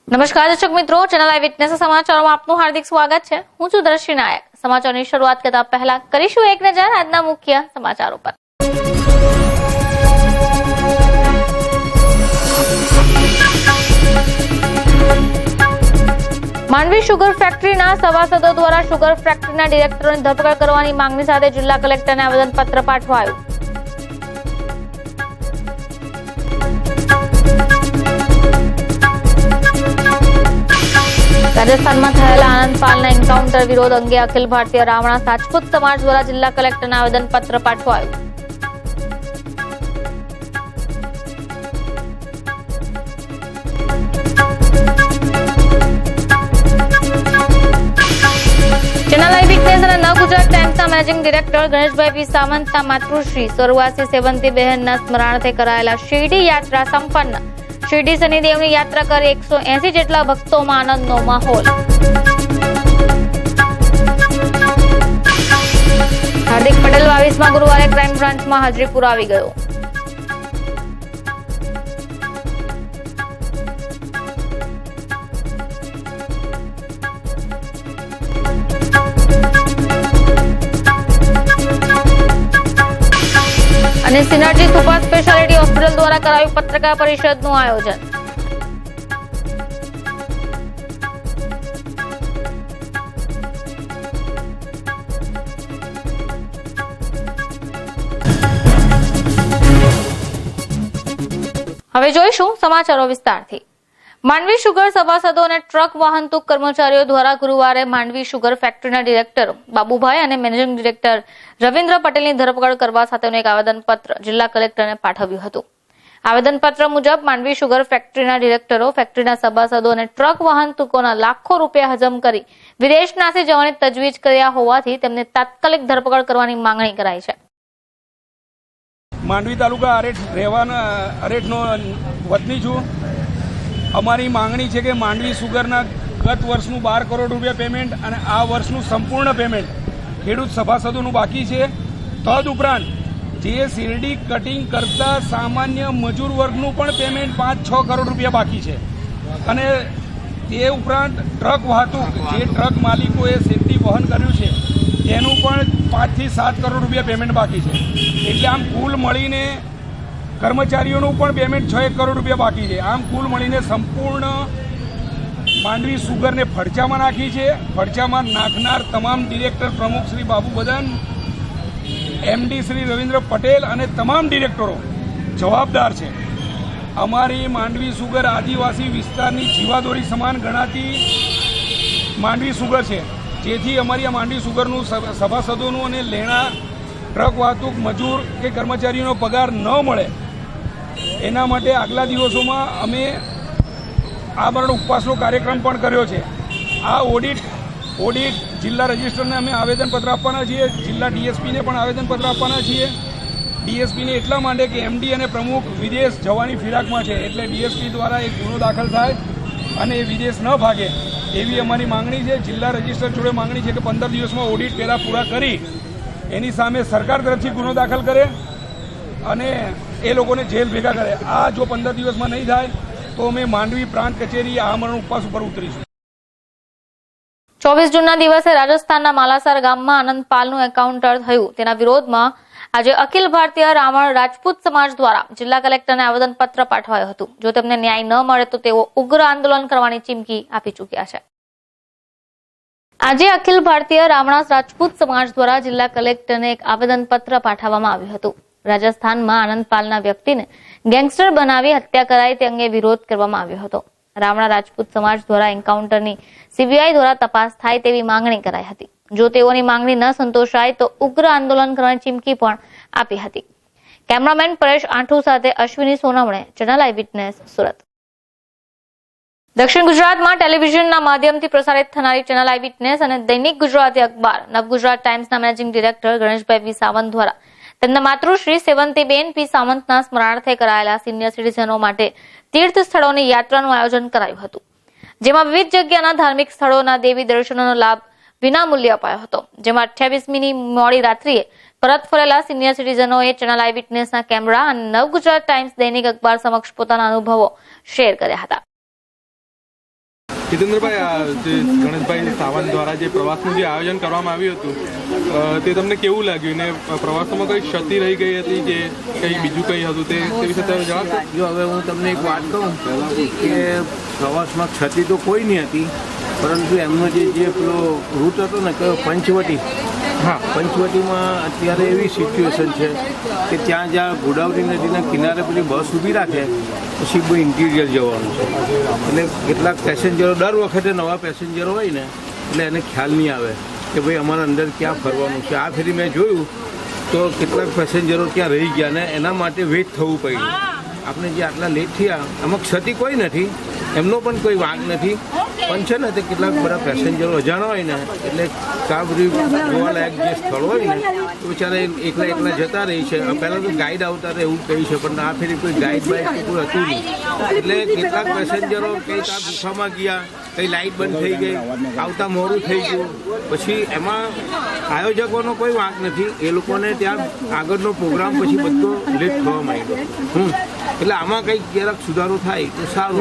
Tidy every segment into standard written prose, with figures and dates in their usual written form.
નમસ્કાર દર્શક મિત્રો, ચેનલ આઈ વિટનેસ સમાચારોમાં આપનું હાર્દિક સ્વાગત છે। હું છું દ્રષ્ટિ નાયક। સમાચારોની શરૂઆત કરતા પહેલા કરીશું એક નજર આજના મુખ્ય સમાચારો પર। માંડવી શુગર ફેક્ટરીના સભાસદો દ્વારા શુગર ફેક્ટરીના ડિરેક્ટરોની ધરપકડ કરવાની માંગણી સાથે જિલ્લા કલેક્ટરને આવેદનપત્ર પાઠવાયું। રાજસ્થાનમાં થયેલા આનંદ પાલના એન્કાઉન્ટર વિરોધ અંગે અખિલ ભારતીય રાવણા રાજપૂત સમાજ દ્વારા જિલ્લા કલેક્ટરને આવેદનપત્ર પાઠવાયું। ચેનલ આઈ વિટનેસ અને નવ ગુજરાત ટાઈમ્સના મેનેજિંગ ડિરેક્ટર ગણેશભાઈ પી સાવંતના માતૃશ્રી સ્વર્ગવાસી સેવંતીબહેનના સ્મરણાર્થે કરાયેલા શિરડી યાત્રા સંપન્ન। શિરડી શનિદેવની યાત્રા કરી 180 જેટલા ભક્તોમાં આનંદનો માહોલ। હાર્દિક પટેલ 22મા ગુરુવારે ક્રાઇમ બ્રાન્ચમાં હાજરી પુરાવી ગયો। અને સિનર્જી સુપર સ્પેશિયાલિટી હોસ્પિટલ દ્વારા કરાયું પત્રકાર પરિષદનું આયોજન। હવે જોઈશું સમાચારો વિસ્તારથી। માંડવી શુગર સભાસદો અને ટ્રક વાહનતુક કર્મચારીઓ દ્વારા ગુરુવારે માંડવી શુગર ફેક્ટરીના ડિરેક્ટર બાબુભાઈ અને મેનેજિંગ ડિરેક્ટર રવિન્દ્ર પટેલની ધરપકડ કરવા સાથેનું એક આવેદનપત્ર જિલ્લા કલેક્ટરને પાઠવ્યું હતું। આવેદનપત્ર મુજબ માંડવી શુગર ફેક્ટરીના ડિરેક્ટરો ફેક્ટરીના સભાસદો અને ટ્રક વાહનતુકોના લાખો રૂપિયા હજમ કરી વિદેશ નાસી જવાની તજવીજ કર્યા હોવાથી તેમને તાત્કાલિક ધરપકડ કરવાની માંગણી કરાઈ છે। માંડવી તાલુકા અરેઠનો વતની છું। અમારી માંગણી છે કે માંડવી સુગરના ગત વર્ષનું 12 કરોડ રૂપિયા પેમેન્ટ અને આ વર્ષનું સંપૂર્ણ પેમેન્ટ ખેડૂત સભાસદોનું બાકી છે। તદુપરાંત જે શેરડી કટિંગ કરતા સામાન્ય મજૂર વર્ગનું પણ પેમેન્ટ 5-6 કરોડ રૂપિયા બાકી છે અને તે ઉપરાંત ટ્રક વાહતુક જે ટ્રક માલિકોએ શેરડી વહન કર્યું છે તેનું પણ 5 થી 7 કરોડ રૂપિયા પેમેન્ટ બાકી છે। એટલે આમ કુલ મળીને કર્મચારીઓનું પણ પેમેન્ટ 6 કરોડ રૂપિયા બાકી છે। આમ કુલ મળીને સંપૂર્ણ માંડવી સુગરને ફડચામાં નાખી છે। ફડચામાં નાખનાર તમામ ડિરેક્ટર પ્રમુખ શ્રી બાબુ બદન, એમડી શ્રી રવિન્દ્ર પટેલ અને તમામ ડિરેક્ટરો જવાબદાર છે। અમારી માંડવી સુગર આદિવાસી વિસ્તારની જીવાદોરી સમાન ગણાતી માંડવી સુગર છે, જેથી અમારી આ માંડવી સુગરનું સભાસદોનું અને લેણા ટ્રક વાહતુક મજૂર કે કર્મચારીઓનો પગાર ન મળે એના માટે આગલા દિવસોમાં અમે આમરણ ઉપવાસનો કાર્યક્રમ પણ કર્યો છે। આ ઓડિટ જિલ્લા રજિસ્ટરને અમે આવેદનપત્ર આપવાના છીએ, જિલ્લા ડીએસપીને પણ આવેદનપત્ર આપવાના છીએ। ડીએસપીને એટલા માટે કે એમડી અને પ્રમુખ વિદેશ જવાની ફિરાકમાં છે, એટલે ડીએસપી દ્વારા એક ગુનો દાખલ થાય અને એ વિદેશ ન ભાગે એવી અમારી માંગણી છે। જિલ્લા રજિસ્ટર જોડે માંગણી છે કે 15 દિવસમાં ઓડિટ પહેલાં પૂરા કરી એની સામે સરકાર તરફથી ગુનો દાખલ કરે અને એ લોકોને જેલ ભેગા કરે। આ જો 15 દિવસમાં નહીં થાય તો અમે માંડવી પ્રાંત કચેરી આમરણ ઉપવાસ ઉપર ઉતરીશું। 24 જૂનના દિવસે રાજસ્થાનના માલાસર ગામમાં આનંદ પાલનું એન્કાઉન્ટર થયું, તેના વિરોધમાં આજે અખિલ ભારતીય રાવણ રાજપૂત સમાજ દ્વારા જિલ્લા કલેક્ટરને આવેદનપત્ર પાઠવાયું હતું। જો તેમને ન્યાય ન મળે તો તેઓ ઉગ્ર આંદોલન કરવાની ચીમકી આપી ચૂક્યા છે। આજે અખિલ ભારતીય રાવણા રાજપૂત સમાજ દ્વારા જિલ્લા કલેક્ટરને એક આવેદનપત્ર પાઠવવામાં આવ્યું હતું। રાજસ્થાનમાં આનંદ પાલના વ્યક્તિને ગેંગસ્ટર બનાવી હત્યા કરાઈ તે અંગે વિરોધ કરવામાં આવ્યો હતો। રાવણા રાજપૂત સમાજ દ્વારા એન્કાઉન્ટરની સીબીઆઈ દ્વારા તપાસ થાય તેવી માંગણી કરાઈ હતી। જો તેઓની માંગણી ન સંતોષાય તો ઉગ્ર આંદોલન કરવાની ચીમકી પણ આપી હતી। કેમેરામેન પરેશ આંઠુ સાથે અશ્વિની સોનવણે, ચેનલ આઈ વિટનેસ, સુરત। દક્ષિણ ગુજરાતમાં ટેલિવિઝનના માધ્યમથી પ્રસારિત થનારી ચેનલ આઈ વિટનેસ અને દૈનિક ગુજરાતી અખબાર નવ ગુજરાત ટાઈમ્સના મેનેજિંગ ડિરેક્ટર ગણેશભાઈ પી સાવંત દ્વારા તેમના માતૃશ્રી સેવંતીબેન પી સાવંતના સ્મરણાર્થે કરાયેલા સિનિયર સિટીઝનો માટે તીર્થ સ્થળોની યાત્રાનું આયોજન કરાયું હતું, જેમાં વિવિધ જગ્યાના ધાર્મિક સ્થળોના દેવી દર્શનનો લાભ વિનામૂલ્યે અપાયો હતો। જેમાં 28મીની મોડી રાત્રિએ પરત ફરેલા સિનિયર સિટીઝનોએ ચેનલ આઈ વિટનેસના કેમેરા અને નવ ગુજરાત ટાઈમ્સ દૈનિક અખબાર સમક્ષ પોતાના અનુભવો શેર કર્યા હતા। જીતેન્દ્રભાઈ, આ જે ગણેશભાઈ સાવંત દ્વારા જે પ્રવાસનું જે આયોજન કરવામાં આવ્યું હતું તે તમને કેવું લાગ્યું ને પ્રવાસોમાં કઈ ક્ષતિ રહી ગઈ હતી કે કંઈ બીજું કંઈ હતું તે વિશે તમે જણાવશો? જો હવે હું તમને એક વાત કહું કે પ્રવાસમાં ક્ષતિ તો કોઈ નહીં હતી, પરંતુ એમનો જે પેલો રૂટ હતો ને કયો પંચવટી, હા, પંચવટીમાં અત્યારે એવી સિચ્યુએશન છે કે જ્યાં ગોદાવરી નદીના કિનારે પેલી બસ ઊભી રાખે પછી બહુ ઇન્ટિરિયર જવાનું છે, એટલે કેટલાક પેસેન્જરો દર વખતે નવા પેસેન્જરો હોય ને એટલે એને ખ્યાલ નહીં આવે કે ભાઈ અમારા અંદર ક્યાં ફરવાનું છે. આ ફેરી મેં જોયું તો કેટલાક પેસેન્જરો ત્યાં રહી ગયા ને એના માટે વેઇટ થવું પડ્યું. આપણે જે આટલા લેટ થયા એમાં ક્ષતિ કોઈ નથી, એમનો પણ કોઈ વાંક નથી, પણ છે ને તે કેટલાક બધા પેસેન્જરો અજાણ હોય ને એટલે કા બધી જોવાલાયક જે સ્થળ હોય ને તો બિચારા એકલા જતા રહી છે. પહેલાં તો ગાઈડ આવતા રહે એવું કહી છે, પણ આ ફેરી કોઈ ગાઈડ બાઈડ કોઈ હતું નહીં, એટલે કેટલાક પેસેન્જરો કંઈક આ ગુફામાં ગયા, કંઈ લાઇટ બંધ થઈ ગઈ, આવતા મોડું થઈ ગયું. પછી એમાં આયોજકોનો કોઈ વાંક નથી, એ લોકોને ત્યાં આગળનો પ્રોગ્રામ પછી બધો લેટ થવા માંડ્યો. એટલે આમાં કંઈક જરાક સુધારો થાય તો સારું.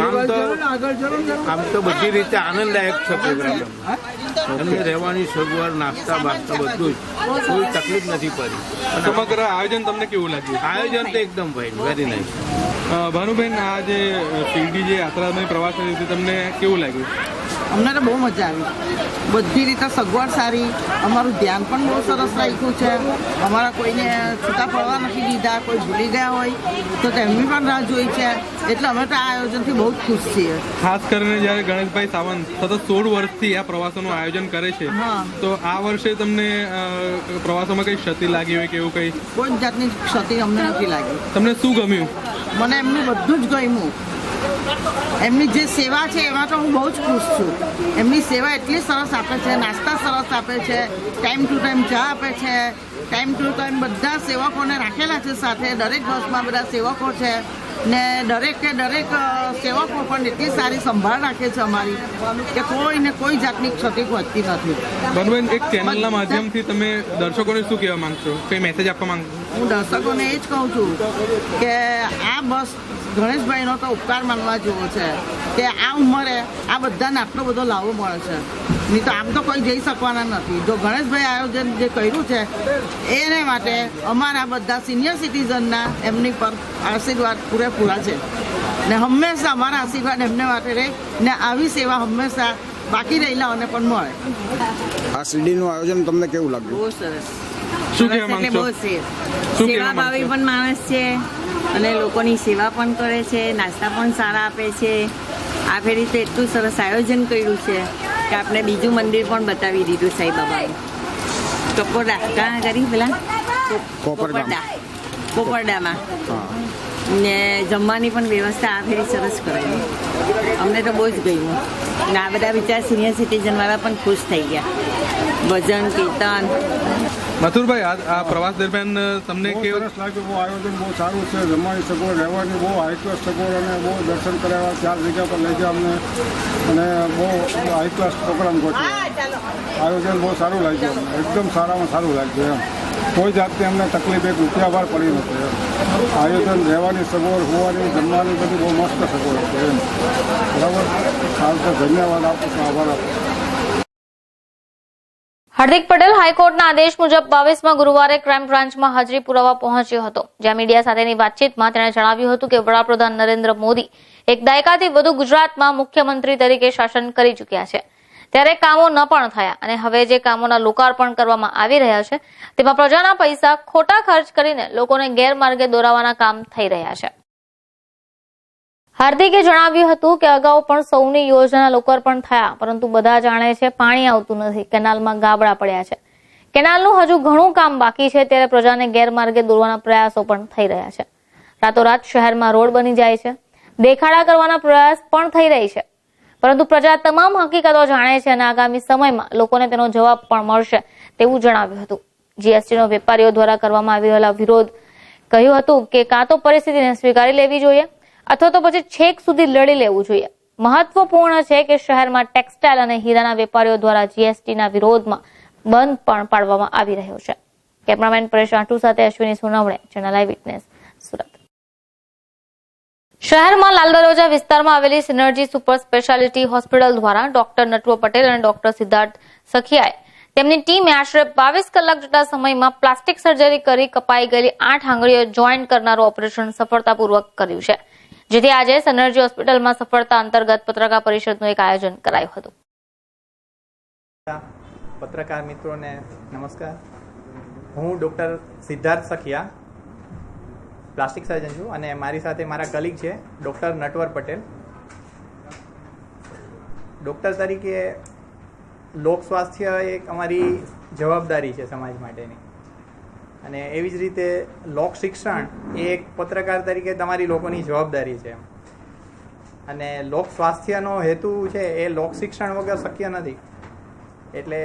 આમ તો બધી રીતે આનંદદાયક છે પ્રોગ્રામ, એમને રહેવાની સગવડ, નાસ્તા બાસ્તા બધું જ, કોઈ તકલીફ નથી પડી. સમગ્ર આયોજન તમને કેવું લાગ્યું? આયોજન તો એકદમ ફાઇન, વેરી નાઇસ. ભાનુબેન, આ જે શિરડી જે યાત્રામય પ્રવાસ છે તમને કેવું લાગ્યું? અમને તો બહુ મજા આવી, બધી રીતે સગવડ સારી, અમારું ધ્યાન પણ બહુ સરસ રાખ્યું છે. અમારા કોઈને છૂટા પડવા નથી દીધા, કોઈ ભૂલી ગયા હોય તો તેમની પણ રાહ જોઈ છે, એટલે અમે તો આ આયોજનથી બહુ જ ખુશ છીએ. ખાસ કરીને જ્યારે ગણેશભાઈ સાવંત સતત 16 વર્ષથી આ પ્રવાસોનું આયોજન કરે છે, તો આ વર્ષે તમને પ્રવાસોમાં કઈ ક્ષતિ લાગી હોય કે એવું કંઈ? કોઈ જ જાતની ક્ષતિ અમને નથી લાગી. તમને શું ગમ્યું? મને એમનું બધું જ ગમ્યું. એમની જે સેવા છે એમાં તો હું બહુ જ ખુશ છું. એમની સેવા એટલી સરસ આપે છે, નાસ્તા સરસ આપે છે, ટાઈમ ટુ ટાઈમ ચા આપે છે, ટાઈમ ટુ ટાઈમ બધા સેવકોને રાખેલા છે સાથે, દરેક બસમાં બધા સેવકો છે ને દરેકે દરેક સેવકો પણ એટલી સારી સંભાળ રાખે છે અમારી કે કોઈને કોઈ જાતની ક્ષતિ પહોંચતી નથી. બરોબર. એક ચેનલના માધ્યમથી તમે દર્શકોને શું કહેવા માંગશો, કઈ મેસેજ આપવા માંગશો? હું દર્શકોને એ જ કહું છું કે આ બસ ગણેશભાઈનો તો ઉપકાર માનવા જેવો છે કે આ ઉંમરે આ બધાને આટલો બધો લાવો મળે છે, નહીં તો આમ તો કોઈ જઈ શકવાના નથી. જો ગણેશભાઈ આયોજન જે કર્યું છે એને માટે અમારા બધા સિનિયર સિટીઝનના એમની પર આશીર્વાદ પૂરેપૂરા છે ને હંમેશા અમારા આશીર્વાદ એમને માટે રહે ને આવી સેવા હંમેશા બાકી રહેલાઓને પણ મળે. આ શિરડીનું આયોજન તમને કેવું લાગ્યું? બહુ સરસ. શું કહેવા માંગશો? સેવાભાવી પણ માણસ છે અને લોકોની સેવા પણ કરે છે, નાસ્તા પણ સારા આપે છે. આ ફેરી તો એટલું સરસ આયોજન કર્યું છે કે આપણે બીજું મંદિર પણ બતાવી દીધું સાંઈબાબાએ. ટકોરડા કાં કરી પેલા કોપરડામાં ને જમવાની પણ વ્યવસ્થા આ ફેરી સરસ કરેલી. અમને તો બહુ જ ગમ્યું ને આ બધા વિચાર સિનિયર સિટીઝનવાળા પણ ખુશ થઈ ગયા. ભજન કીર્તન. મથુરભાઈ, આ પ્રવાસ દરમિયાન તમને કેવું સરસ લાગ્યું? બહુ આયોજન બહુ સારું છે, જમવાની સગવડ, રહેવાની બહુ હાઈ ક્લાસ સગવડ અને બહુ દર્શન કરાવ્યા, 4 જગ્યા પર લઈ ગયા અમને અને બહુ હાઈ ક્લાસ પ્રોગ્રામ ગોઠવ્યો. આયોજન બહુ સારું લાગ્યું, એકદમ સારામાં સારું લાગ્યું. એમ કોઈ જાતની અમને તકલીફ એક રૂપિયા બહાર પડી નથી. એમ આયોજન, રહેવાની સગવડ, હોવાની, જમવાની બધી બહુ મસ્ત સગવડ છે. એમ બરાબર. સારું, તો ધન્યવાદ આપું છું, આભાર આપું. હાર્દિક પટેલ હાઈકોર્ટના આદેશ મુજબ 22માં ગુરુવારે ક્રાઇમ બ્રાન્ચમાં હાજરી પુરાવા પહોંચ્યો હતો, જ્યાં મીડિયા સાથેની વાતચીતમાં તેણે જણાવ્યું હતું કે વડાપ્રધાન નરેન્દ્ર મોદી એક દાયકાથી વધુ ગુજરાતમાં મુખ્યમંત્રી તરીકે શાસન કરી ચૂક્યા છે, ત્યારે કામો ન પણ થયા અને હવે જે કામોના લોકાર્પણ કરવામાં આવી રહ્યા છે તેમાં પ્રજાના પૈસા ખોટા ખર્ચ કરીને લોકોને ગેરમાર્ગે દોરાવવાના કામ થઈ રહ્યા છે. હાર્દિકે જણાવ્યું હતું કે અગાઉ પણ સૌની યોજના લોકાર્પણ થયા, પરંતુ બધા જાણે છે પાણી આવતું નથી, કેનાલમાં ગાબડા પડ્યા છે. કેનાલનું હજુ ઘણું કામ બાકી છે, ત્યારે પ્રજાને ગેરમાર્ગે દોરવાના પ્રયાસો પણ થઈ રહ્યા છે. રાતોરાત શહેરમાં રોડ બની જાય છે, દેખાડા કરવાના પ્રયાસ પણ થઈ રહી છે, પરંતુ પ્રજા તમામ હકીકતો જાણે છે અને આગામી સમયમાં લોકોને તેનો જવાબ પણ મળશે તેવું જણાવ્યું હતું. જીએસટીનો વેપારીઓ દ્વારા કરવામાં આવી રહેલા વિરોધ કહ્યું હતું કે કાં તો પરિસ્થિતિને સ્વીકારી લેવી જોઈએ અથવા તો પછી છેક સુધી લડી લેવું જોઈએ. મહત્વપૂર્ણ છે કે શહેરમાં ટેક્સટાઇલ અને હીરાના વેપારીઓ દ્વારા જીએસટીના વિરોધમાં બંધ પણ પાડવામાં આવી રહ્યો છે. કેમેરામેન પરેશ આંટુ સાથે અશ્વિની સોનાવણે, ચેનલ આઈ વિટનેસ, સુરત. શહેરમાં લાલ દરવાજા વિસ્તારમાં આવેલી સિનર્જી સુપર સ્પેશિયાલિટી હોસ્પિટલ દ્વારા ડોક્ટર નટવર પટેલ અને ડોક્ટર સિદ્ધાર્થ સખિયાએ તેમની ટીમે આશરે 22 કલાક જેટલા સમયમાં પ્લાસ્ટિક સર્જરી કરી કપાઈ ગયેલી 8 આંગળીઓ જોઈન્ટ કરનારું ઓપરેશન સફળતાપૂર્વક કર્યું છે, જેથી આજે સિનર્જી હોસ્પિટલમાં સફળતા અંતર્ગત પત્રકાર પરિષદનું એક આયોજન કરાયું હતું. પત્રકાર મિત્રોને નમસ્કાર. હું ડૉક્ટર સિદ્ધાર્થ સખિયા, પ્લાસ્ટિક સર્જન છું અને મારી સાથે મારા કલીગ છે ડૉક્ટર નટવર પટેલ. ડૉક્ટર તરીકે લોક સ્વાસ્થ્ય એક અમારી જવાબદારી છે સમાજ માટેની, અને એવી જ રીતે લોક શિક્ષણ એ એક પત્રકાર તરીકે તમારી લોકોની જવાબદારી છે. અને લોક સ્વાસ્થ્યનો હેતુ છે એ લોક શિક્ષણ વગર શક્ય નથી. એટલે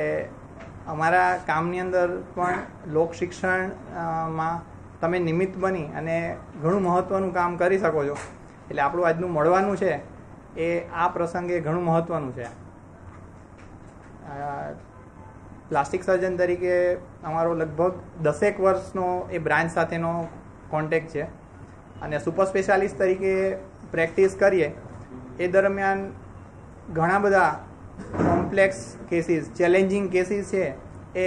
અમારા કામની અંદર પણ લોક શિક્ષણમાં તમે નિમિત્ત બની અને ઘણું મહત્ત્વનું કામ કરી શકો છો. એટલે આપણું આજનું મળવાનું છે એ આ પ્રસંગે ઘણું મહત્ત્વનું છે. પ્લાસ્ટિક સર્જન તરીકે અમારો લગભગ 10 વર્ષનો એ બ્રાન્ચ સાથેનો કોન્ટેક્ટ છે, અને સુપર સ્પેશિયાલિસ્ટ તરીકે પ્રેક્ટિસ કરીએ એ દરમિયાન ઘણા બધા કોમ્પ્લેક્સ કેસીસ, ચેલેન્જિંગ કેસીસ છે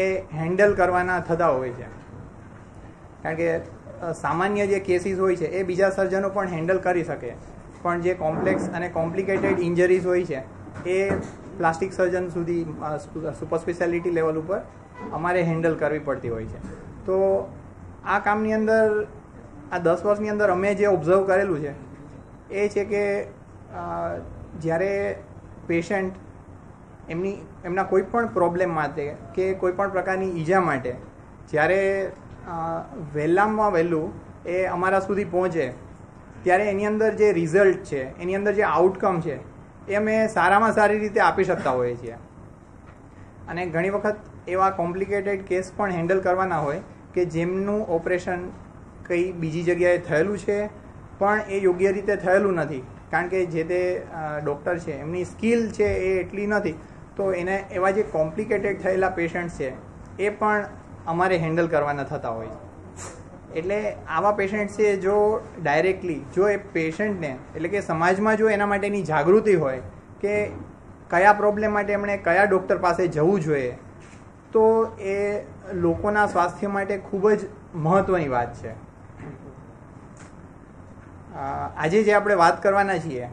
એ હેન્ડલ કરવાના થતા હોય છે. કારણ કે સામાન્ય જે કેસીસ હોય છે એ બીજા સર્જનો પણ હેન્ડલ કરી શકે, પણ જે કોમ્પ્લેક્સ અને કોમ્પ્લિકેટેડ ઇન્જરીઝ હોય છે એ પ્લાસ્ટિક સર્જન સુધી સુપર સ્પેશિયાલિટી લેવલ ઉપર અમારે હેન્ડલ કરવી પડતી હોય છે. તો આ કામની અંદર આ 10 વર્ષની અંદર અમે જે ઓબ્ઝર્વ કરેલું છે એ છે કે જ્યારે પેશન્ટ એમના કોઈ પણ પ્રોબ્લેમ માટે કે કોઈ પણ પ્રકારની ઈજા માટે જ્યારે વહેલામાં વહેલું એ અમારા સુધી પહોંચે ત્યારે એની અંદર જે રિઝલ્ટ છે, એની અંદર જે આઉટકમ છે એ અમે સારામાં સારી રીતે આપી શકતા હોઈએ છીએ. અને ઘણી વખત એવા કોમ્પ્લિકેટેડ કેસ પણ હેન્ડલ કરવાના હોય કે જેમનું ઓપરેશન કંઈ બીજી જગ્યાએ થયેલું છે પણ એ યોગ્ય રીતે થયેલું નથી, કારણ કે જે તે ડૉક્ટર છે એમની સ્કિલ છે એ એટલી નથી. તો એને એવા જે કોમ્પ્લિકેટેડ થયેલા પેશન્ટ છે એ પણ અમારે હેન્ડલ કરવાના થતા હોય છે. એટલે આવા પેશન્ટ છે જો ડાયરેક્ટલી જો એ પેશન્ટને એટલે કે સમાજમાં જો એના માટેની જાગૃતિ હોય કે કયા પ્રોબ્લેમ માટે એમણે કયા ડૉક્ટર પાસે જવું જોઈએ, તો એ લોકોના સ્વાસ્થ્ય માટે ખૂબ જ મહત્ત્વની વાત છે. આજે જે આપણે વાત કરવાના છીએ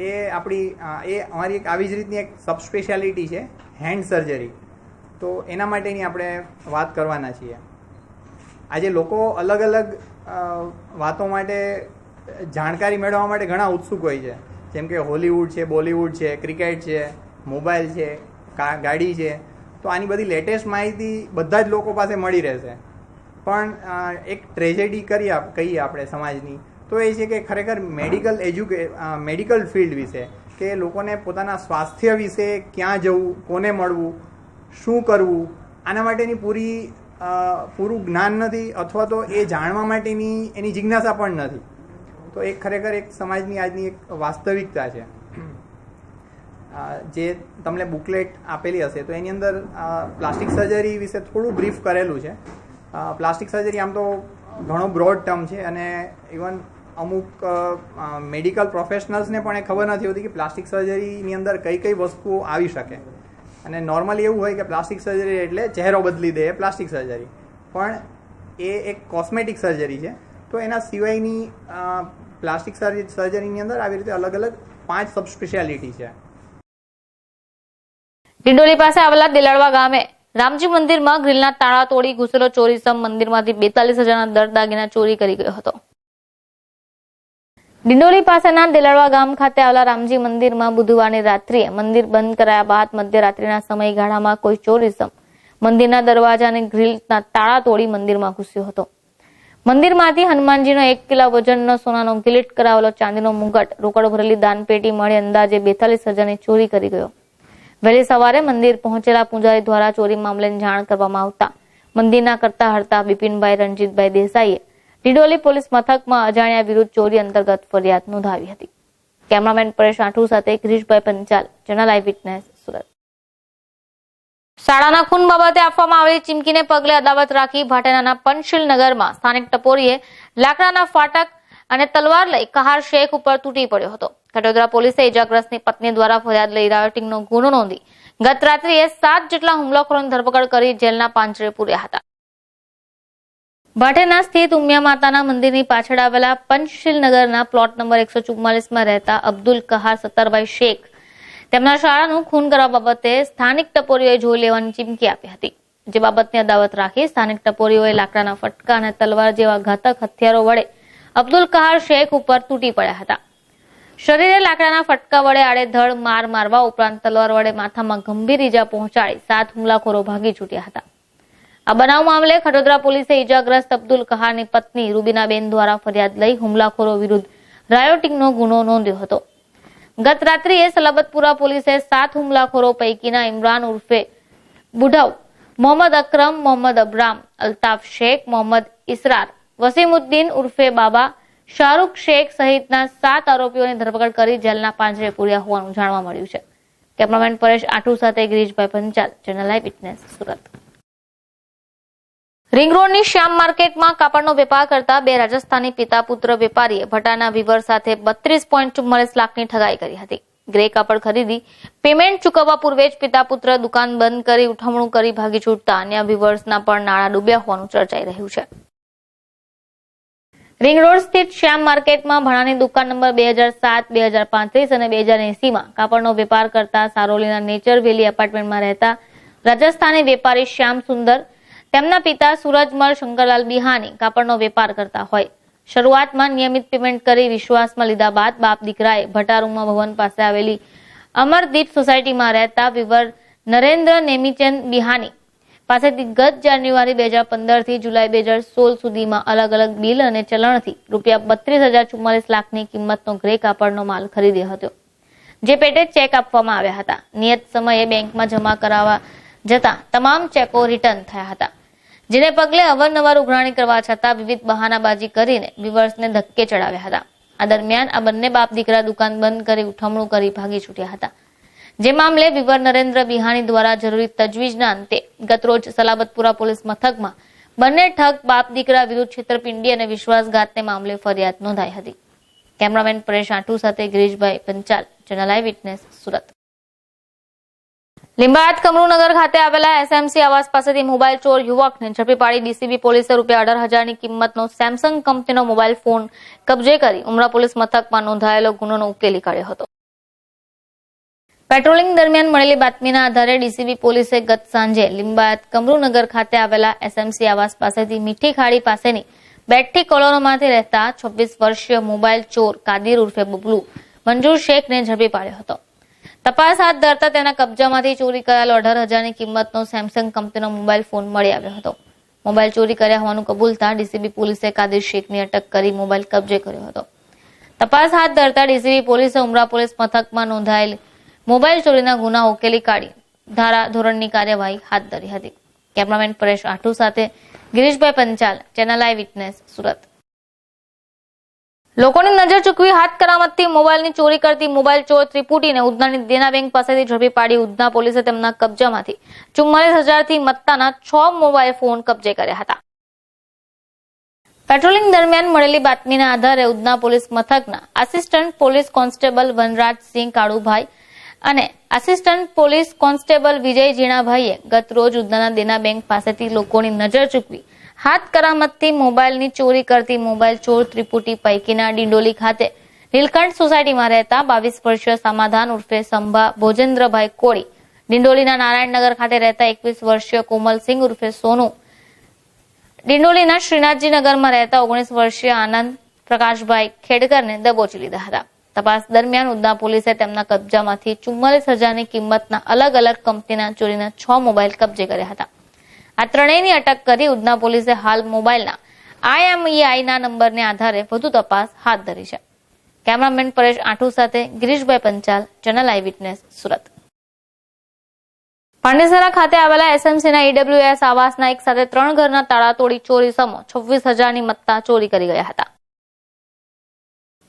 એ અમારી એક આવી જ રીતની એક સબસ્પેશિયાલિટી છે, હેન્ડ સર્જરી. તો એના માટેની આપણે વાત કરવાના છીએ. આજે લોકો અલગ અલગ વાતો માટે જાણકારી મેળવવા માટે ઘણા ઉત્સુક હોય છે, જેમ કે હોલિવૂડ છે, બોલિવૂડ છે, ક્રિકેટ છે, મોબાઈલ છે, ગાડી છે. તો આની બધી લેટેસ્ટ માહિતી બધા જ લોકો પાસે મળી રહેશે. પણ એક ટ્રેજેડી કહીએ આપણે સમાજની, તો એ છે કે ખરેખર મેડિકલ ફિલ્ડ વિશે કે લોકોને પોતાના સ્વાસ્થ્ય વિશે ક્યાં જવું, કોને મળવું, શું કરવું, આના માટેની પૂરું જ્ઞાન નથી, અથવા તો એ જાણવા માટેની એની જિજ્ઞાસા પણ નથી. તો એ ખરેખર એક સમાજની આજની એક વાસ્તવિકતા છે. જે તમને બુકલેટ આપેલી હશે તો એની અંદર પ્લાસ્ટિક સર્જરી વિશે થોડું બ્રીફ કરેલું છે. પ્લાસ્ટિક સર્જરી આમ તો ઘણો બ્રોડ ટર્મ છે, અને ઇવન અમુક મેડિકલ પ્રોફેશનલ્સને પણ એ ખબર નથી હોતી કે પ્લાસ્ટિક સર્જરીની અંદર કઈ કઈ વસ્તુઓ આવી શકે. અને નોર્મલી એવું હોય કે પ્લાસ્ટિક સર્જરી એટલે ચહેરો બદલી દે પ્લાસ્ટિક સર્જરી, પણ એ એક કોસ્મેટિક સર્જરી છે. તો એના સિવાયની પ્લાસ્ટિક સર્જરીની અંદર આવી રીતે અલગ અલગ 5 સબસ્પેશિયાલિટી છે. ડિંડોલી પાસે આવેલા દેલાડવા ગામે રામજી મંદિરમાં ગ્રીલના તાળા તોડી ઘૂસેલો ચોરીસમ મંદિરમાંથી 42,000ના દર દાગીના ચોરી કરી ગયો હતો. ડિંડોલી પાસેના દેલાડવા ગામ ખાતે આવેલા રામજી મંદિરમાં બુધવારની રાત્રિએ મંદિર બંધ કરાયા બાદ મધ્યરાત્રિના સમયગાળામાં કોઈ ચોરીસમ મંદિરના દરવાજા અને ગ્રીલના તાળા તોડી મંદિરમાં ઘૂસ્યો હતો. મંદિરમાંથી હનુમાનજીનો 1 કિલો વજનનો સોનાનો ગિલીટ કરાવેલો ચાંદીનો મુગટ, રોકડ ભરેલી દાનપેટી મળી અંદાજે 42,000ની ચોરી કરી ગયો. વહેલી સવારે મંદિર પહોંચેલા પૂજારી દ્વારા ચોરી મામલે જાણ કરવામાં આવતા મંદિરના કરતા હરતા બિપિનભાઈ રણજીતભાઈ દેસાઈએ ડિંડોલી પોલીસ મથકમાં અજાણ્યા વિરુદ્ધ ચોરી અંતર્ગત ફરિયાદ નોંધાવી હતી. કેમેરામેન પરેશ આઠુ સાથે ગિરીશભાઈ પંચાલ, જર્નલ આઈ વિટનેસ, સુરત. શાળાના ખૂન બાબતે આપવામાં આવેલી ચીમકીને પગલે અદાવત રાખી ભાટેનાના પંચશીલ નગરમાં સ્થાનિક ટપોરીએ લાકડાના ફાટક અને તલવાર લઈ કહાર શેખ ઉપર તૂટી પડ્યો હતો. કટોદરા પોલીસે ઇજાગ્રસ્તની પત્ની દ્વારા ફરિયાદ લઈ રાયોટિંગનો ગુનો નોંધી ગત રાત્રિએ 7 જેટલા હુમલાખોરોની ધરપકડ કરી જેલના પાંજરે પૂર્યા હતા. ભાટેના સ્થિત ઉમિયા માતાના મંદિરની પાછળ આવેલા પંચશીલ નગરના પ્લોટ નંબર 144માં રહેતા અબ્દુલ કહાર સત્તરભાઈ શેખ તેમના શાળાનું ખૂન કરવા બાબતે સ્થાનિક ટપોરીઓએ જોઈ લેવાની ચીમકી આપી હતી. જે બાબતની અદાવત રાખી સ્થાનિક ટપોરીઓએ લાકડાના ફટકા અને તલવાર જેવા ઘાતક હથિયારો વડે અબ્દુલ કહાર શેખ ઉપર તૂટી પડ્યા હતા. શરીરે લાકડાના ફટકા વડે આડેધડ માર મારવા ઉપરાંત તલવાર વડે માથામાં ગંભીર ઈજા પહોંચાડી 7 હુમલાખોરો ભાગી છૂટ્યા હતા. આ બનાવ મામલે ખટોદરા પોલીસે ઈજાગ્રસ્ત અબ્દુલ કહારની પત્ની રૂબીનાબેન દ્વારા ફરિયાદ લઈ હુમલાખોરો વિરુદ્ધ રાયોટિંગનો ગુનો નોંધ્યો હતો. ગત રાત્રિએ સલાબતપુરા પોલીસે 7 હુમલાખોરો પૈકીના ઇમરાન ઉર્ફે બુઢાઉ, મોહમ્મદ અકરમ, મોહમ્મદ અબરામ, અલ્તાફ શેખ, મોહમ્મદ ઇસરાર, વસીમુદ્દીન ઉર્ફે બાબા, શાહરૂખ શેખ સહિતના 7 આરોપીઓની ધરપકડ કરી જેલના પાંજરે પૂર્યા હોવાનું જાણવા મળ્યું છે. કેમેરામેન પરેશ આઠુ સાથે Girishbhai Panchal, channel live witness, Surat. Ring રોડની શ્યામ માર્કેટમાં કાપડનો વેપાર કરતા 2 રાજસ્થાની પિતા પુત્ર વેપારીએ ભટાના વિવર સાથે 32.44 લાખની ઠગાઈ કરી હતી. ગ્રે કાપડ ખરીદી પેમેન્ટ ચૂકવવા પૂર્વે જ પિતા પુત્ર દુકાન બંધ કરી ઉઠમણું કરી ભાગી છૂટતા અન્ય વિવર્સના પણ નાણાં ડૂબ્યા હોવાનું ચર્ચાઈ રહ્યું છે. રિંગ રોડ સ્થિત શ્યામ માર્કેટમાં ભાડાની દુકાન નંબર 2007, 2035 અને 2080માં કાપડનો વેપાર કરતા સારોલીના નેચર વેલી એપાર્ટમેન્ટમાં રહેતા રાજસ્થાની વેપારી શ્યામ સુંદર તેમના પિતા સૂરજમલ શંકરલાલ બિહાની કાપડનો વેપાર કરતા હોય. શરૂઆતમાં નિયમિત પેમેન્ટ કરી વિશ્વાસમાં લીધા બાદ બાપ દીકરાએ ભટારુમાં ભવન પાસે આવેલી અમરદીપ સોસાયટીમાં રહેતા વિવર નરેન્દ્ર નેમીચંદ બિહાની પાસેથી ગત જાન્યુઆરી 2015 થી જુલાઈ 2016 સુધીમાં અલગ અલગ બિલ અને ચલણથી રૂપિયા 32,044 લાખની કિંમતનો ગ્રે કાપડનો માલ ખરીદ્યો હતો. જે પેટે ચેક આપવામાં આવ્યા હતા. નિયત સમયે બેંકમાં જમા કરાવવા જતા તમામ ચેકો રિટર્ન થયા હતા. જેને પગલે અવારનવાર ઉઘરાણી કરવા છતાં વિવિધ બહાનાબાજી કરીને વિવર્સને ધક્કે ચડાવ્યા હતા. આ દરમિયાન આ બંને બાપ દીકરા દુકાન બંધ કરી ઉઠમણું કરી ભાગી છૂટ્યા હતા. જે મામલે વિવર નરેન્દ્ર બિહાની દ્વારા જરૂરી તજવીજના અંતે ગતરોજ સલાબતપુરા પોલીસ મથકમાં બંને ઠગ બાપ દીકરા વિરુદ્ધ છેતરપિંડી અને વિશ્વાસઘાતને મામલે ફરિયાદ નોંધાઈ હતી. કેમેરામેન પરેશ આઠુ સાથે Girishbhai Panchal, channel live witness, Surat. Limbayat Kamrunagar ખાતે આવેલા એસએમસી આવાસ પાસેથી મોબાઈલ ચોર યુવકને ઝડપી પાડી ડીસીબી પોલીસે રૂપિયા 18,000ની કિંમતનો સેમસંગ કંપનીનો મોબાઈલ ફોન કબજે કરી ઉમરા પોલીસ મથકમાં નોંધાયેલો ગુનોનો ઉકેલી કાઢ્યો હતો. પેટ્રોલિંગ દરમિયાન મળેલી બાતમીના આધારે ડીસીબી પોલીસે ગત સાંજે લીંબાયત કમરૂનગર ખાતે આવેલા એસએમસી આવાસ પાસેથી મીઠી ખાડી પાસેની બેઠી કોલોનીમાંથી રહેતા 26 વર્ષીય મોબાઈલ ચોર કાદિર ઉર્ફે બબલુ મંજૂર શેખને ઝડપી પાડ્યો હતો. તપાસ હાથ ધરતા તેના કબજામાંથી ચોરી કરાયેલો 18,000ની કિંમતનો સેમસંગ કંપનીનો મોબાઈલ ફોન મળી આવ્યો હતો. મોબાઈલ ચોરી કર્યા હોવાનું કબૂલતા ડીસીબી પોલીસે કાદિર શેખની અટક કરી મોબાઈલ કબજે કર્યો હતો. તપાસ હાથ ધરતા ડીસીબી પોલીસે ઉમરા પોલીસ મથકમાં નોંધાયેલ મોબાઈલ ચોરીના ગુના ઉકેલી કાઢી ધારા ધોરણની કાર્યવાહી હાથ ધરી હતી. કેમેરામેન પરેશ આઠુ સાથે Girishbhai Panchal, channel live witness, Surat. લોકોની નજર ચૂકવી હાથ કરામતથી મોબાઈલની ચોરી કરતી મોબાઈલ ચોર ત્રિપુટીને ઉધનાની દેના બેંક પાસેથી ઝડપી પાડી ઉધના પોલીસે તેમના કબજામાંથી 44,000થી મત્તાના 6 મોબાઈલ ફોન કબજે કર્યા હતા. પેટ્રોલિંગ દરમિયાન મળેલી બાતમીના આધારે ઉધના પોલીસ મથકના assistant police constable Vanrajsinh Kalubhai અને આસિસ્ટન્ટ પોલીસ કોન્સ્ટેબલ વિજય જીણાભાઈએ ગત રોજ ઉધનાના દેના બેંક પાસેથી લોકોની નજર ચૂકવી હાથ કરામતથી મોબાઈલની ચોરી કરતી મોબાઈલ ચોર ત્રિપુટી પૈકીના ડિંડોલી ખાતે નીલકંઠ સોસાયટીમાં રહેતા 22 વર્ષીય સમાધાન ઉર્ફે સંભા ભોજેન્દ્રભાઈ કોળી, ડિંડોલીના નારાયણનગર ખાતે રહેતા 21 વર્ષીય કોમલસિંહ ઉર્ફે સોનુ, ડિંડોલીના શ્રીનાથજી નગરમાં રહેતા 19 વર્ષીય આનંદ પ્રકાશભાઈ ખેડકરને દબોચી લીધા હતા. તપાસ દરમિયાન ઉધના પોલીસે તેમના કબજામાંથી 44,000ની કિંમતના અલગ અલગ કંપનીના ચોરીના 6 મોબાઈલ કબજે કર્યા હતા. આ ત્રણેયની અટક કરી ઉધના પોલીસે હાલ મોબાઈલના IMEIના નંબરને આધારે વધુ તપાસ હાથ ધરી છે. કેમેરામેન પરેશ આઠુ સાથે Girishbhai Panchal, channel live witness, Surat. Pandesara ખાતે આવેલા એસએમસીના EWS આવાસના એક સાથે 3 ઘરના તાળા તોડી ચોરી સમો 26,000ની મત્તા ચોરી કરી ગયા હતા.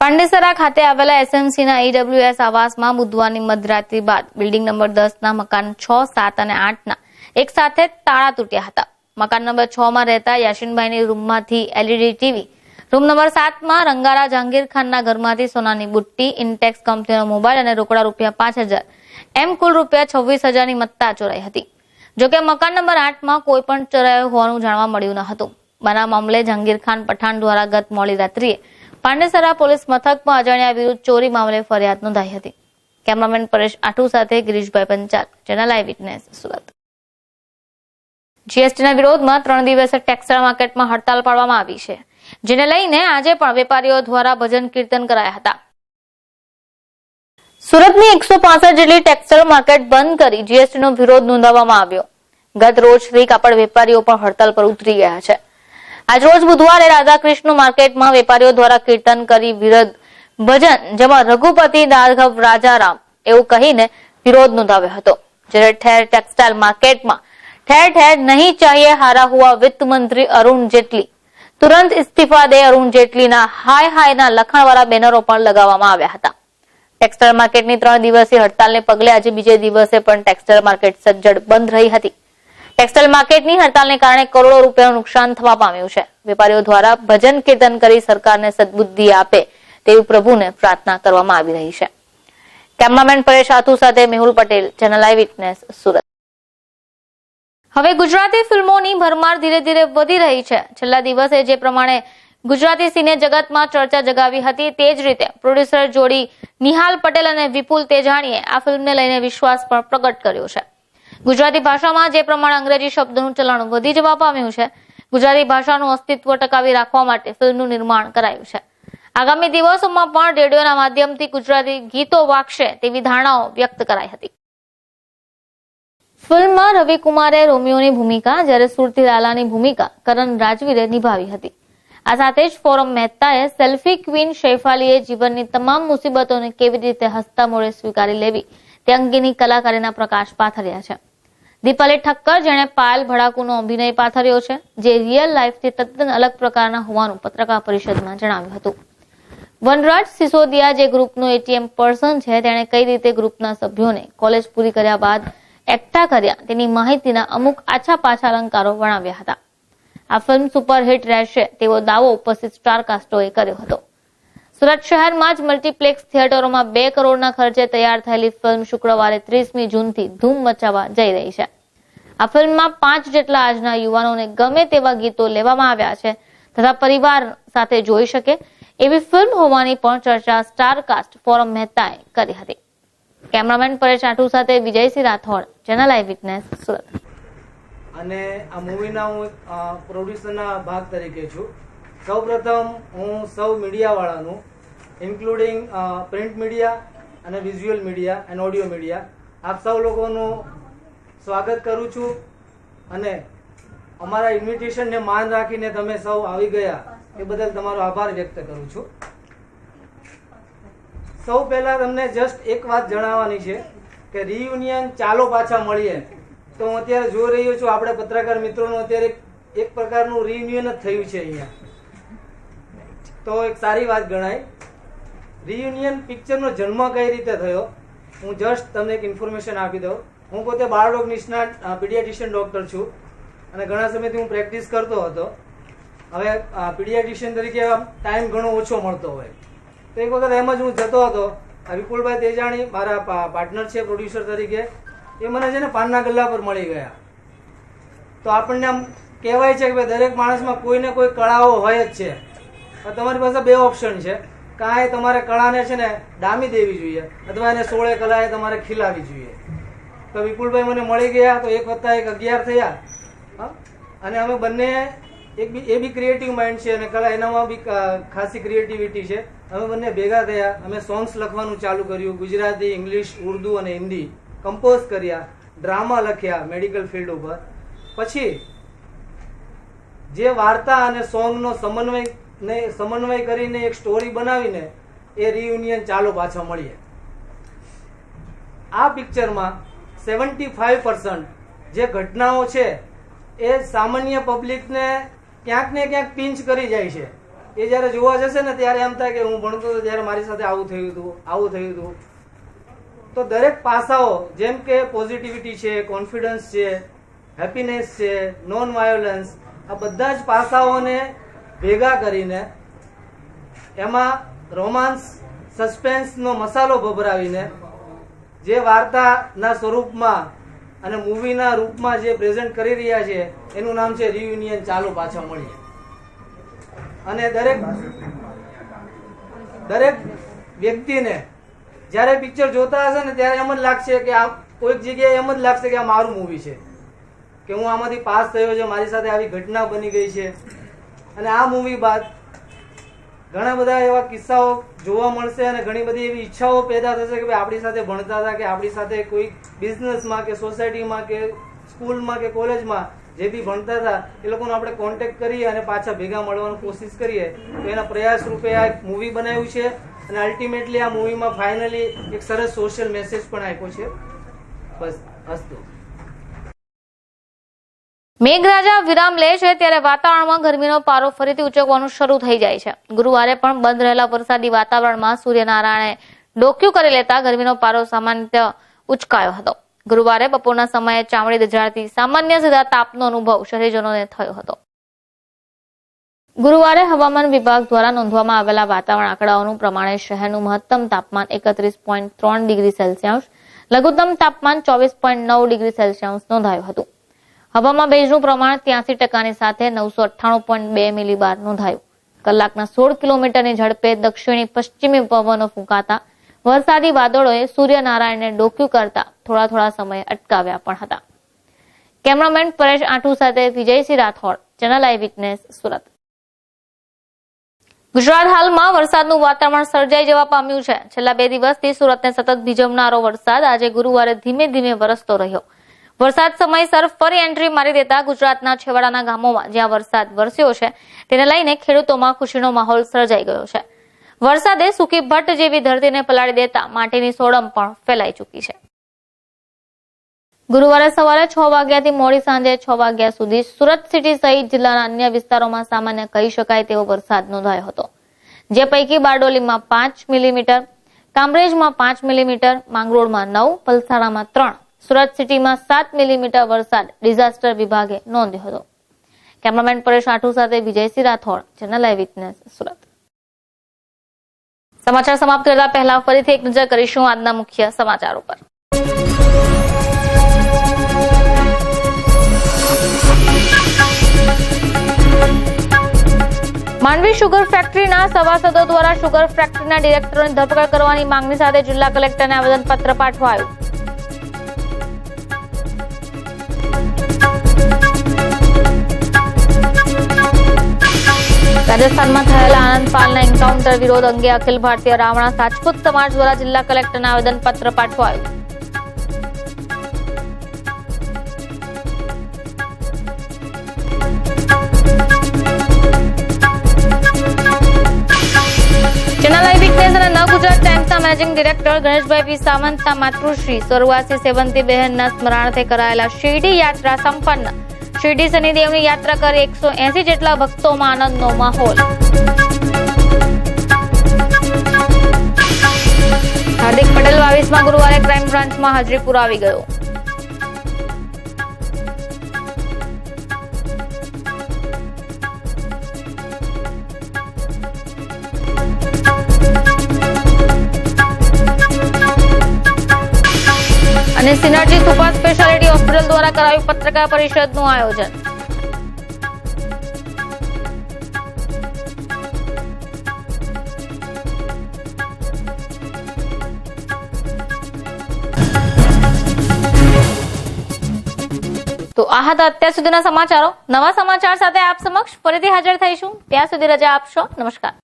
પાંડેસરા ખાતે આવેલા એસએમસીના EWS આવાસમાં બુધવારની મધરાત્રી બાદ બિલ્ડિંગ નંબર 10ના મકાન 6, 7 અને 8ના એક સાથે તાળા તૂટ્યા હતા. મકાન નંબર 6માં રહેતા યાસીનભાઈની રૂમમાંથી LED ટીવી, રૂમ નંબર 7માં રંગારા જહાંગીર ખાનના ઘરમાંથી સોનાની બુટ્ટી, ઇન્ટેક્સ કંપનીનો મોબાઈલ અને રોકડા રૂપિયા 5,000 એમ કુલ રૂપિયા 26,000ની મત્તા ચોરાઈ હતી. જોકે મકાન નંબર 8માં કોઈ પણ ચોરાયું હોવાનું જાણવા મળ્યું ન હતું. બનાવ મામલે જહાંગીર ખાન પઠાણ દ્વારા ગત મોડી રાત્રિએ પાંડેસરા પોલીસ મથકમાં અજાણ્યા વિરુદ્ધ ચોરી મામલે ફરિયાદ નોંધાઈ હતી. કેમેરામેન પરેશ આઠુ સાથે ગિરીશભાઈ પંચાલ, ચેનલ આઈ વિટનેસ, સુરત. જીએસટીના વિરોધમાં 3 દિવસે ટેક્સટાઇલ માર્કેટમાં હડતાલ પાડવામાં આવી છે, જેને લઈને આજે પણ વેપારીઓ દ્વારા ભજન કીર્તન કરાયા હતા. સુરતની 165 જેટલી ટેક્સટાઇલ માર્કેટ બંધ કરી જીએસટીનો વિરોધ નોંધાવવામાં આવ્યો. ગત રોજથી કાપડ વેપારીઓ પણ હડતાલ પર ઉતરી ગયા છે. આજરોજ બુધવારે રાધાકૃષ્ણ માર્કેટમાં વેપારીઓ દ્વારા કીર્તન કરી વિરોધ ભજન, જેમાં રઘુપતિ રાઘવ રાજારામ એવું કહીને વિરોધ નોંધાવ્યો હતો. જ્યારે ઠેર ટેક્સટાઇલ માર્કેટમાં ઠેર ઠેર નહીં ચાહીએ હારા હુઆ વિત્ત મંત્રી અરુણ જેટલી, તુરંત ઇસ્તીફા દે અરુણ જેટલીના હાય હાયના લખાણવાળા બેનરો પણ લગાવવામાં આવ્યા હતા. ટેક્સટાઇલ માર્કેટની 3 દિવસીય હડતાલને પગલે આજે બીજે દિવસે પણ ટેક્સટાઇલ માર્કેટ સજ્જડ બંધ રહી હતી. ટેક્સટાઇલ માર્કેટની હડતાલને કારણે કરોડો રૂપિયાનું નુકસાન થવા પામ્યું છે. વેપારીઓ દ્વારા ભજન કીર્તન કરી સરકારને સદબુદ્ધિ આપે તેવી પ્રભુને પ્રાર્થના કરવામાં આવી રહી છે. કેમેરામેન પરેશ આથુ સાથે મેહુલ પટેલ, ચેનલ આઈ વિટનેસ, સુરત. હવે ગુજરાતી ફિલ્મોની ભરમાર ધીરે ધીરે વધી રહી છે. છેલ્લા દિવસે જે પ્રમાણે ગુજરાતી સિને જગતમાં ચર્ચા જગાવી હતી, તે જ રીતે પ્રોડ્યુસર જોડી નિહાલ પટેલ અને વિપુલ તેજાણીએ આ ફિલ્મને લઈને વિશ્વાસ પણ પ્રગટ કર્યો છે. ગુજરાતી ભાષામાં જે પ્રમાણે અંગ્રેજી શબ્દોનું ચલણ વધી જવા પામ્યું છે, ગુજરાતી ભાષાનું અસ્તિત્વ ટકાવી રાખવા માટે ફિલ્મનું નિર્માણ કરાયું છે. આગામી દિવસોમાં પણ રેડિયોના માધ્યમથી ગુજરાતી ગીતો વાગશે તેવી ધારણાઓ વ્યક્ત કરાઈ હતી. ફિલ્મમાં રવિકુમારે રોમિયોની ભૂમિકા, જ્યારે સુરતી લાલાની ભૂમિકા કરણ રાજવીરે નિભાવી હતી. આ સાથે જ ફોરમ મહેતાએ સેલ્ફી ક્વીન શૈફાલીએ જીવનની તમામ મુસીબતોને કેવી રીતે હસતા મોઢે સ્વીકારી લેવી તે અંગેની કલાકારીના પ્રકાશ પાથર્યા છે. દીપાલી ઠક્કર, જેણે પાયલ ભડાકુનો અભિનય પાથર્યો છે, જે રિયલ લાઈફથી તદ્દન અલગ પ્રકારના હોવાનું પત્રકાર પરિષદમાં જણાવ્યું હતું. વનરાજ સિસોદિયા, જે ગ્રુપનો એટીએમ પર્સન છે, તેણે કઈ રીતે ગ્રુપના સભ્યોને કોલેજ પૂરી કર્યા બાદ એકઠા કર્યા તેની માહિતીના અમુક આછા પાછા અલંકારો વણાવ્યા હતા. આ ફિલ્મ સુપરહિટ રહેશે તેવો દાવો ઉપસ્થિત સ્ટાર કાસ્ટોએ કર્યો હતો. સુરત શહેરમાં જ મલ્ટીપ્લેક્સ થિયેટરોમાં 2 કરોડના ખર્ચે તૈયાર થયેલી ફિલ્મ શુક્રવારે 30મી જૂનથી ધૂમ મચાવવા જઈ રહી છે. આ ફિલ્મમાં 5 જેટલા આજના યુવાનોને ગમે તેવા ગીતો લેવામાં આવ્યા છે તથા પરિવાર સાથે જોઈ શકે એવી ફિલ્મ હોવાની પણ ચર્ચા સ્ટાર કાસ્ટ ફોરમ મહેતાએ કરી હતી. કેમેરામેન પરેશ આઠુ સાથે વિજયસિંહ રાઠોડ, ચેનલ આઈ વિટનેસ, સુરત. અને આ મૂવીના હું પ્રોડ્યુસરના ભાગ તરીકે છું. સૌપ્રથમ હું સૌ મીડિયાવાળાનું, ઇન્ક્લુડિંગ પ્રિન્ટ મીડિયા અને વિઝ્યુઅલ મીડિયા અને ઓડિયો મીડિયા, આપ સૌ લોકોનું સ્વાગત કરું છું. અને અમારા ઇન્વિટેશનને માન રાખીને તમે સૌ આવી ગયા એ બદલ તમારો આભાર વ્યક્ત કરું છું. સૌ પહેલા તમને જસ્ટ એક વાત જણાવવાની છે કે રિયુનિયન ચાલો પાછા મળીએ. તો હું અત્યારે જોઈ રહ્યો છું આપણે પત્રકાર મિત્રોનું અત્યારે એક પ્રકારનું રિયુનિયન જ થયું છે અહીંયા, તો એક સારી વાત ગણાય. રિયુનિયન પિક્ચરનો જન્મ કઈ રીતે થયો હું જસ્ટ તમને એક ઇન્ફોર્મેશન આપી દઉં. હું પોતે બાળરોગ નિષ્ણાત પીડિયાટ્રિશિયન ડોક્ટર છું અને ઘણા સમયથી હું પ્રેક્ટિસ કરતો હતો. હવે પીડિયાટ્રિશિયન તરીકે ટાઈમ ઘણો ઓછો મળતો હોય, તો એક વખત એમ જ હું જતો હતો. વિપુલભાઈ તેજાણી મારા પાર્ટનર છે પ્રોડ્યુસર તરીકે, એ મને છે ને પાનના ગલ્લા પર મળી ગયા. તો આપણને આમ કહેવાય છે કે ભાઈ દરેક માણસમાં કોઈને કોઈ કળાઓ હોય જ છે. તમારી પાસે 2 ઓપ્શન છે, કાંઈ તમારે કળાને છે ને ડામી દેવી જોઈએ અથવા એને 16 કલાએ તમારે ખીલાવી જોઈએ. તો વિપુલભાઈ મને મળી ગયા, તો 1 + 1 11 થયા. અને અમે બંને એ બી ક્રિએટિવ માઇન્ડ છે અને કલા એનામાં બી ખાસી ક્રિએટિવિટી છે. અમે બંને ભેગા થયા, અમે સોંગ્સ લખવાનું ચાલુ કર્યું. ગુજરાતી, ઇંગ્લિશ, ઉર્દુ અને હિન્દી કમ્પોઝ કર્યા, ડ્રામા લખ્યા મેડિકલ ફિલ્ડ ઉપર. પછી જે વાર્તા અને સોંગનો સમન્વય કરીને એક સ્ટોરી બનાવીને એ રિયુનિયન ચાલો પાછા મળીએ. આ પિક્ચરમાં 75% જે ઘટનાઓ છે એ સામાન્ય પબ્લિકને ક્યાંક ને ક્યાંક પિંચ કરી જાય છે. એ જ્યારે જોવા જશે ને ત્યારે એમ થાય કે હું ભણતો હતો ત્યારે મારી સાથે આવું થયું હતું. તો દરેક પાસાઓ જેમ કે પોઝિટિવિટી છે, કોન્ફિડન્સ છે, હેપીનેસ છે, નોન વાયોલન્સ, આ બધા જ પાસાઓને ભેગા કરીને એમાં રોમાન્સ સસ્પેન્સનો મસાલો ભભરાવીને જે વાર્તાના સ્વરૂપમાં અને મૂવીના રૂપમાં જે પ્રેઝન્ટ કરી રહ્યા છે એનું નામ છે રિયુનિયન ચાલો પાછા મળીએ. અને દરેક વ્યક્તિને જ્યારે પિક્ચર જોતા હશે ને ત્યારે એમ જ લાગશે કે આ કોઈક જગ્યાએ એમ જ લાગશે કે આ મારું મૂવી છે, કે હું આમાંથી પાસ થયો છે, મારી સાથે આવી ઘટના બની ગઈ છે. અને આ મૂવી બાદ ઘણા બધા એવા કિસ્સાઓ જોવા મળશે અને ઘણી બધી એવી ઈચ્છાઓ પેદા થશે કે ભાઈ આપણી સાથે ભણતા હતા કે આપણી સાથે કોઈ બિઝનેસમાં કે સોસાયટીમાં કે સ્કૂલમાં કે કોલેજમાં જે બી ભણતા હતા એ લોકોનો આપણે કોન્ટેક્ટ કરીએ અને પાછા ભેગા મળવાની કોશિશ કરીએ. તો એના પ્રયાસ રૂપે આ એક મૂવી બનાવ્યું છે અને અલ્ટિમેટલી આ મૂવીમાં ફાઇનલી એક સરસ સોશિયલ મેસેજ પણ આપ્યો છે. બસ અસ્તુ. મેઘરાજા વિરામ લે છે ત્યારે વાતાવરણમાં ગરમીનો પારો ફરીથી ઉચકવાનું શરૂ થઈ જાય છે. ગુરુવારે પણ બંધ રહેલા વરસાદી વાતાવરણમાં સૂર્યનારાયણે ડોક્યું કરી લેતા ગરમીનો પારો સામાન્ય ઉચકાયો હતો. ગુરુવારે બપોરના સમયે ચામડી દઝાડતી સામાન્ય સીધા તાપનો અનુભવ શહેરીજનોને થયો હતો. ગુરુવારે હવામાન વિભાગ દ્વારા નોંધવામાં આવેલા વાતાવરણ આંકડાઓનું પ્રમાણે શહેરનું મહત્તમ તાપમાન 31.3 ડિગ્રી સેલ્સિયસ, લઘુત્તમ તાપમાન 24.9 ડિગ્રી સેલ્સિયસ નોંધાયું હતું. હવામાં ભેજનું પ્રમાણ 83% સાથે 998.2 મિલીબાર નોંધાયું. કલાકના 16 કિલોમીટરની ઝડપે દક્ષિણી પશ્ચિમી પવનો ફૂંકાતા વરસાદી વાદળોએ સૂર્યનારાયણને ડોક્યું કરતા થોડા સમય અટકાવ્યા પણ હતા. કેમેરામેન પરેશ આઠુ સાથે વિજયસિંહ રાઠોડ, ચેનલ આઈ વિટનેસ, સુરત. ગુજરાત હાલમાં વરસાદનું વાતાવરણ સર્જાઈ જવા પામ્યું છે. છેલ્લા 2 દિવસથી સુરતને સતત ભીજવનારો વરસાદ આજે ગુરુવારે ધીમે ધીમે વરસતો રહ્યો. વરસાદ સમયસર ફરી એન્ટ્રી મારી દેતા ગુજરાતના છેવાડાના ગામોમાં જ્યાં વરસાદ વરસ્યો છે તેને લઈને ખેડૂતોમાં ખુશીનો માહોલ સર્જાઈ ગયો છે. વરસાદે સૂકી ભટ્ટ જેવી ધરતીને પલાળી દેતા માટીની સોડમ પણ ફેલાઈ ચૂકી છે. ગુરુવારે સવારે 6 વાગ્યાથી મોડી સાંજે 6 વાગ્યા સુધી સુરત સિટી સહિત જિલ્લાના અન્ય વિસ્તારોમાં સામાન્ય કહી શકાય તેવો વરસાદ નોંધાયો હતો. જે પૈકી બારડોલીમાં 5 મિલીમીટર, કામરેજમાં 5 મિલીમીટર, માંગરોળમાં 9, પલસાણામાં 3, સુરત સિટીમાં 7 મિલીમીટર વરસાદ ડિઝાસ્ટર વિભાગે નોંધ્યો હતો. કેમેરામેન પરેશ આઠુ સાથે વિજયસિંહ રાઠોડ, ચેનલ આઈ વિટનેસ, સુરત. સમાચાર સમાપ્ત કરતા પહેલા ફરીથી એક નજર કરીશું આજના મુખ્ય સમાચારો પર. માંડવી શુગર ફેક્ટરીના સભાસદો દ્વારા શુગર ફેક્ટરીના ડિરેક્ટરોની ધરપકડ કરવાની માંગણી સાથે જિલ્લા કલેક્ટરને આવેદનપત્ર પાઠવાયું. રાજસ્થાનમાં થયેલા આનંદ પાલના એન્કાઉન્ટર વિરોધ અંગે અખિલ ભારતીય રાવણા રાજપૂત સમાજ દ્વારા જિલ્લા કલેક્ટરને આવેદનપત્ર પાઠવાયું. ચેનલ આઈ વિટનેસ અને નવ ગુજરાત ટાઈમ્સના મેનેજિંગ ડિરેક્ટર ગણેશભાઈ પી સાવંતના માતૃશ્રી સ્વર્ગવાસી સેવંતીબહેનના સ્મરણાર્થે કરાયેલા શિરડી યાત્રા સંપન્ન. શિરડી શનિદેવની યાત્રા કરી 180 જેટલા ભક્તોમાં આનંદનો માહોલ. હાર્દિક પટેલ 22માં ગુરુવારે ક્રાઇમ બ્રાન્ચમાં હાજરી પુરાવી ગયો. અને સિનર્જી સુપર સ્પેશિયાલિટી હોસ્પિટલ દ્વારા કરાયું પત્રકાર પરિષદનું આયોજન. તો આ હતા અત્યાર સુધીના સમાચારો. નવા સમાચાર સાથે આપ સમક્ષ ફરીથી હાજર થઈશું. ત્યાં સુધી રજા આપશો. નમસ્કાર.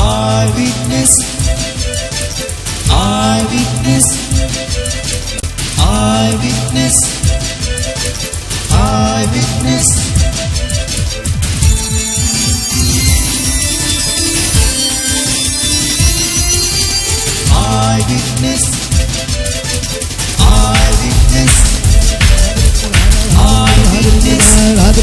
Eyewitness, eyewitness, eyewitness, eyewitness. Eyewitness, eyewitness, eyewitness.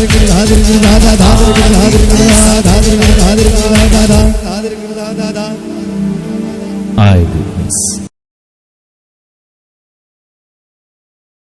Eyewitness.